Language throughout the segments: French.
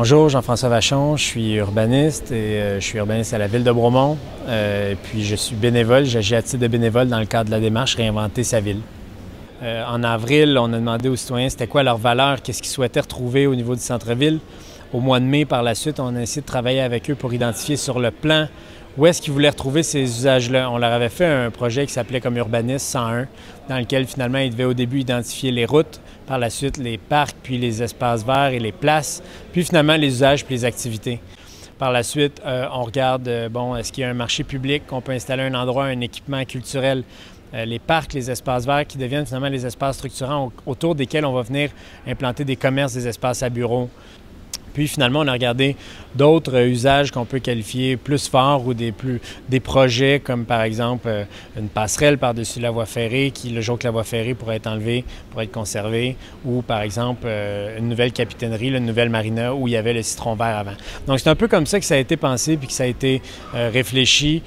Bonjour, Jean-François Vachon, je suis urbaniste et je suis urbaniste à la Ville de Bromont. Puis je suis bénévole, j'agis à titre de bénévole dans le cadre de la démarche Réinventer sa ville. En avril, on a demandé aux citoyens c'était quoi leurs valeurs, qu'est-ce qu'ils souhaitaient retrouver au niveau du centre-ville. Au mois de mai, par la suite, on a essayé de travailler avec eux pour identifier sur le plan où est-ce qu'ils voulaient retrouver ces usages-là. On leur avait fait un projet qui s'appelait comme Urbanisme 101, dans lequel finalement ils devaient au début identifier les routes, par la suite les parcs, puis les espaces verts et les places, puis finalement les usages puis les activités. Par la suite, on regarde, est-ce qu'il y a un marché public, qu'on peut installer un endroit, un équipement culturel, les parcs, les espaces verts qui deviennent finalement les espaces structurants autour desquels on va venir implanter des commerces, des espaces à bureaux. Puis finalement, on a regardé d'autres usages qu'on peut qualifier plus forts ou des projets comme par exemple une passerelle par-dessus la voie ferrée qui, le jour que la voie ferrée pourrait être enlevée, pourrait être conservée, ou par exemple une nouvelle capitainerie, une nouvelle marina où il y avait le citron vert avant. Donc c'est un peu comme ça que ça a été pensé puis que ça a été réfléchi.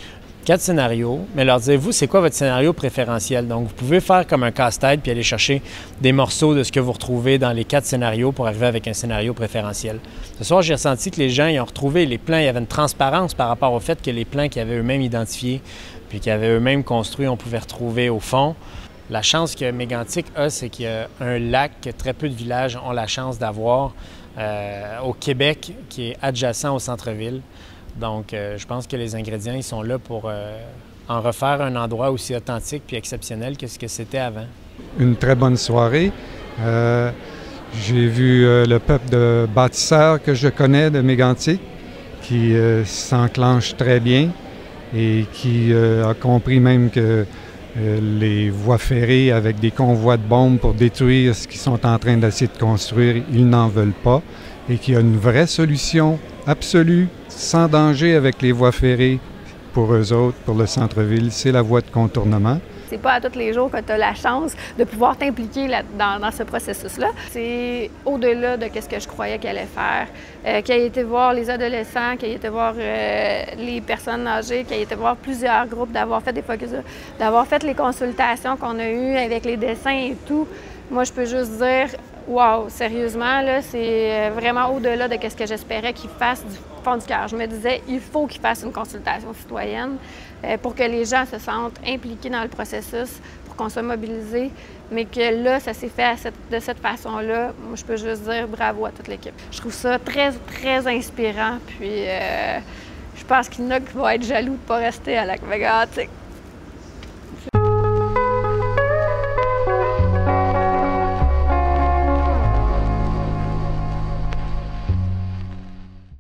4 scénarios, mais leur dire, vous, c'est quoi votre scénario préférentiel? Donc, vous pouvez faire comme un casse-tête puis aller chercher des morceaux de ce que vous retrouvez dans les 4 scénarios pour arriver avec un scénario préférentiel. Ce soir, j'ai ressenti que les gens, ils ont retrouvé les plans, il y avait une transparence par rapport au fait que les plans qu'ils avaient eux-mêmes identifiés puis qu'ils avaient eux-mêmes construits, on pouvait retrouver au fond. La chance que Mégantic a, c'est qu'il y a un lac que très peu de villages ont la chance d'avoir au Québec, qui est adjacent au centre-ville. Donc, je pense que les ingrédients, ils sont là pour en refaire un endroit aussi authentique puis exceptionnel que ce que c'était avant. Une très bonne soirée. J'ai vu le peuple de bâtisseurs que je connais de Mégantic qui s'enclenche très bien et qui a compris même que les voies ferrées avec des convois de bombes pour détruire ce qu'ils sont en train d'essayer de construire, ils n'en veulent pas et qu'il y a une vraie solution absolue, sans danger avec les voies ferrées pour eux autres, pour le centre-ville, c'est la voie de contournement. C'est pas à tous les jours que tu as la chance de pouvoir t'impliquer dans ce processus-là. C'est au-delà de ce que je croyais qu'elle allait faire. Qu'elle ait été voir les adolescents, qu'elle ait été voir les personnes âgées, qu'elle ait été voir plusieurs groupes, d'avoir fait des focus, d'avoir fait les consultations qu'on a eues avec les dessins et tout. Moi, je peux juste dire, wow, sérieusement, là, c'est vraiment au-delà de ce que j'espérais qu'il fasse du fond du cœur. Je me disais, il faut qu'il fasse une consultation citoyenne pour que les gens se sentent impliqués dans le processus, pour qu'on soit mobilisés, mais que là, ça s'est fait de cette façon-là. Moi, je peux juste dire bravo à toute l'équipe. Je trouve ça très, très inspirant, puis je pense qu'il y en a qui vont être jaloux de ne pas rester à Lac-Mégantic.